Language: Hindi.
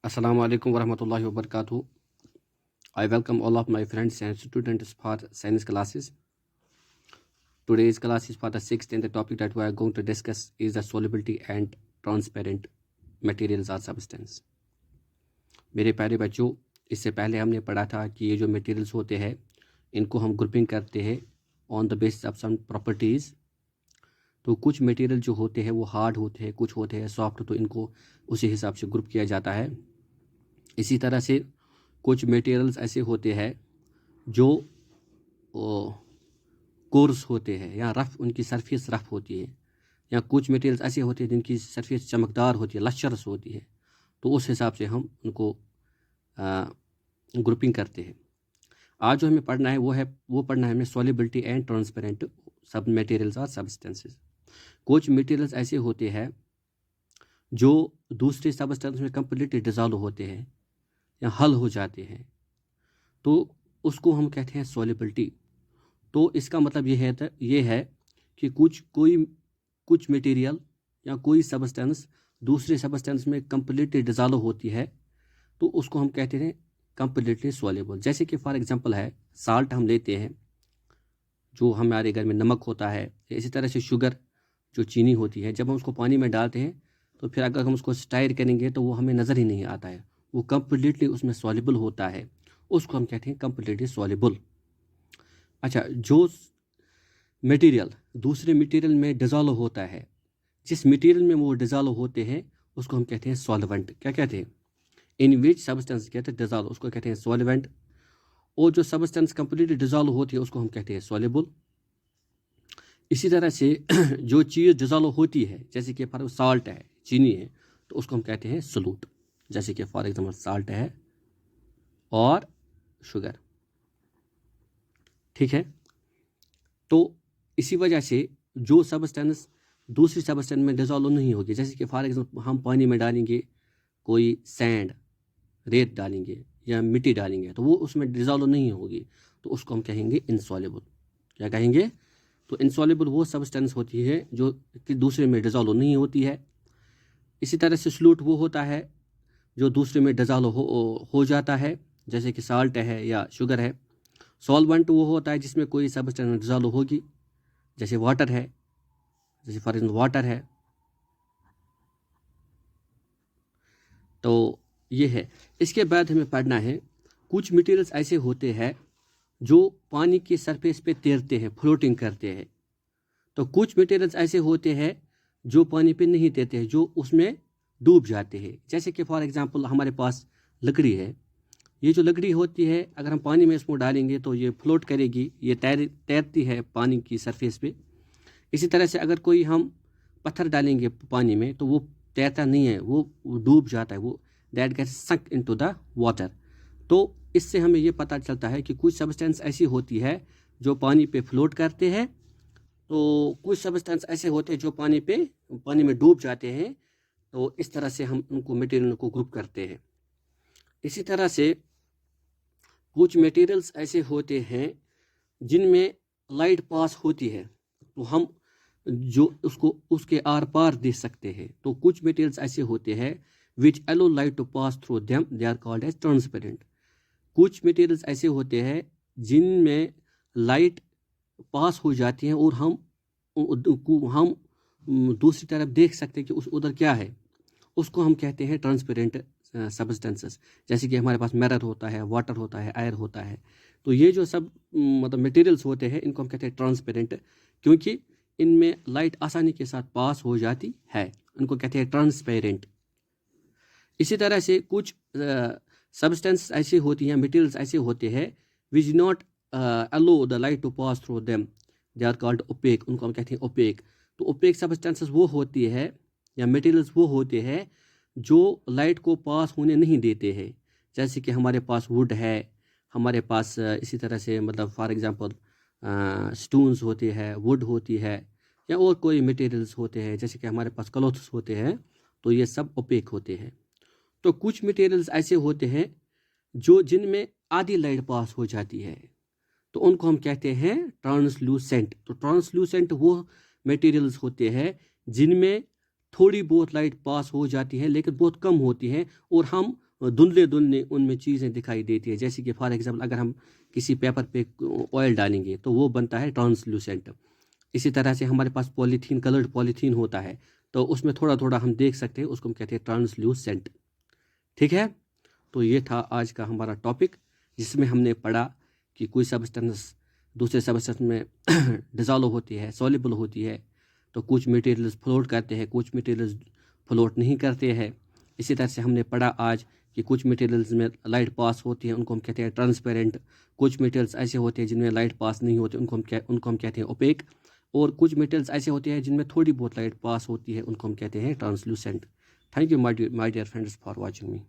Assalamu alaikum warahmatullahi wabarakatuh. I welcome all of my friends and students for science classes. Today's class is for the sixth, and the topic that we are going to discuss is the solubility and transparent materials or substance. मेरे प्यारे बच्चों, इससे पहले हमने पढ़ा था कि ये जो मटेरियल्स होते हैं इनको हम ग्रुपिंग करते हैं on the basis of some properties. तो कुछ मटेरियल जो होते हैं वो हार्ड होते हैं, कुछ होते हैं सॉफ्ट, तो इनको उसी हिसाब से ग्रुप किया जाता है। इसी तरह से कुछ मटेरियल्स ऐसे होते हैं जो कोर्स होते हैं या रफ़, उनकी सरफेस रफ़ होती है, या कुछ मटेरियल्स ऐसे होते हैं जिनकी सरफेस चमकदार होती है, लश्चरस होती है, तो उस हिसाब से हम उनको ग्रुपिंग करते हैं। आज जो हमें पढ़ना है वो पढ़ना है हमें सॉल्युबिलिटी एंड ट्रांसपेरेंट सब मटेरियल्स और सब्सटेंसेस। कुछ मटेरियल्स ऐसे होते हैं जो दूसरे सब्सटेंस में कम्प्लीटली डिज़ोल्व होते हैं या हल हो जाते हैं, तो उसको हम कहते हैं सॉल्युबिलिटी। तो इसका मतलब ये है कि कुछ मटेरियल या कोई सब्सटेंस दूसरे सब्सटेंस में कम्प्लीटली डिज़ोल्व होती है, तो उसको हम कहते हैं कम्प्लीटली सॉल्युबल। जैसे कि फॉर एग्जांपल है साल्ट हम लेते हैं, जो हमारे घर में नमक होता है। इसी तरह से शुगर जो चीनी होती है, जब हम उसको पानी में डालते हैं तो फिर अगर हम उसको स्टायर करेंगे तो वो हमें नज़र ही नहीं आता है, वो कम्प्लीटली उसमें सॉल्युबल होता है, उसको हम कहते हैं कम्प्लीटली सॉल्युबल। अच्छा, जो मटेरियल दूसरे मटेरियल में डिज़ोल्व होता है, जिस मटेरियल में वो डिज़ोल्व होते हैं उसको हम कहते हैं सॉल्वेंट। क्या कहते हैं? इन विच सब्सटेंस कहते हैं डिज़ोल्व, उसको कहते हैं सॉल्वेंट। और जो सब्सटेंस कम्प्लीटली डिज़ोल्व होती है उसको हम कहते हैं सॉल्युबल। इसी तरह से जो चीज़ डिज़ोल्व होती है, जैसे कि फॉर साल्ट है, चीनी है, तो उसको हम कहते हैं सॉल्यूट। जैसे कि फॉर एग्जांपल साल्ट है और शुगर, ठीक है। तो इसी वजह से जो सब्सटेंस दूसरी सब्सटेंस में डिज़ोल्व नहीं होगी, जैसे कि फॉर एग्जांपल हम पानी में डालेंगे कोई सैंड, रेत डालेंगे या मिट्टी डालेंगे, तो वो उसमें डिज़ोल्व नहीं होगी, तो उसको हम कहेंगे इनसॉल्युबल। क्या कहेंगे? तो इनसॉल्युबल वो सब्सटेंस होती है जो कि दूसरे में डिज़ोल्व नहीं होती है। इसी तरह से सॉल्यूट वो होता है जो दूसरे में डिज़ोल्व हो जाता है, जैसे कि साल्ट है या शुगर है। सॉल्वेंट वो होता है जिसमें कोई सब्सटेंस डिज़ोल्व होगी, जैसे वाटर है, जैसे फॉर एग्जाम्पल वाटर है। तो ये है। इसके बाद हमें पढ़ना है कुछ मटेरियल्स ऐसे होते हैं जो पानी की सरफेस पे तैरते हैं, फ्लोटिंग करते हैं। तो कुछ मटेरियल्स ऐसे होते हैं जो पानी पे नहीं तैरते हैं, जो उसमें डूब जाते हैं। जैसे कि फॉर एग्जांपल हमारे पास लकड़ी है, ये जो लकड़ी होती है अगर हम पानी में इसको डालेंगे तो ये फ्लोट करेगी, ये तैरती है पानी की सरफेस पे। इसी तरह से अगर कोई हम पत्थर डालेंगे पानी में तो वो तैरता नहीं है, वो डूब जाता है, वो दैट गेट्स सक इनटू द वाटर। तो इससे हमें ये पता चलता है कि कुछ सब्सटेंस ऐसी होती है जो पानी पे फ्लोट करते हैं, तो कुछ सब्सटेंस ऐसे होते हैं जो पानी में डूब जाते हैं। तो इस तरह से हम उनको मटेरियल को ग्रुप करते हैं। इसी तरह से कुछ मटेरियल्स ऐसे होते हैं जिनमें लाइट पास होती है, तो हम जो उसको उसके आर पार देख सकते हैं। तो कुछ मटेरियल्स ऐसे होते हैं which allow light to pass through them, they are called as transparent. कुछ मटेरियल्स ऐसे होते हैं जिनमें लाइट पास हो जाती है और हम दूसरी तरफ देख सकते हैं कि उधर क्या है, उसको हम कहते हैं ट्रांसपेरेंट सब्सटेंसेस। जैसे कि हमारे पास मिरर होता है, वाटर होता है, एयर होता है। तो ये जो सब मतलब मटेरियल्स होते हैं इनको हम कहते हैं ट्रांसपेरेंट, क्योंकि इनमें लाइट आसानी के साथ पास हो जाती है, इनको कहते हैं ट्रांसपेरेंट। इसी तरह से कुछ सब्सटेंस ऐसी होती हैं, मटेरियल्स ऐसे होते हैं which not allow the light to pass through them, they are called opaque, उनको हम कहते हैं ओपेक। तो ओपेक सब्सटेंसेस वो होती है या मटेरियल्स वो होते हैं जो लाइट को पास होने नहीं देते हैं। जैसे कि हमारे पास वुड है, हमारे पास इसी तरह से मतलब फॉर एग्जांपल स्टोन्स होते हैं, वुड होती है, या और कोई मटेरियल्स होते हैं, जैसे कि हमारे पास क्लॉथ्स होते हैं, तो ये सब ओपेक होते हैं। तो कुछ मटेरियल्स ऐसे होते हैं जो जिनमें आधी लाइट पास हो जाती है, तो उनको हम कहते हैं ट्रांसलूसेंट। तो ट्रांसलूसेंट वो मटेरियल्स होते हैं जिनमें थोड़ी बहुत लाइट पास हो जाती है लेकिन बहुत कम होती है, और हम धुंधले धुंधले उनमें चीज़ें दिखाई देती है। जैसे कि फॉर एग्जांपल अगर हम किसी पेपर पे ऑयल डालेंगे तो वो बनता है ट्रांसल्यूसेंट। इसी तरह से हमारे पास पॉलीथीन, कलर्ड पॉलीथीन होता है, तो उसमें थोड़ा थोड़ा हम देख सकते हैं, उसको हम कहते हैं ट्रांसल्यूसेंट। ठीक है, तो ये था आज का हमारा टॉपिक, जिसमें हमने पढ़ा कि कोई सब्सटेंस दूसरे सब्सटेंस में डिजॉल्व होती है, सॉल्युबल होती है, तो कुछ मटेरियल्स फ्लोट करते हैं, कुछ मटेरियल्स फ्लोट नहीं करते हैं। इसी तरह से हमने पढ़ा आज कि कुछ मटेरियल्स में लाइट पास होती है, उनको हम कहते हैं ट्रांसपेरेंट। कुछ मटेरियल्स ऐसे होते हैं जिनमें लाइट पास नहीं होती, उनको हम कहते हैं ओपेक। और कुछ मटेरियल्स ऐसे होते हैं जिनमें थोड़ी बहुत लाइट पास होती है, उनको हम कहते हैं translucent. Thank you my dear friends for watching me.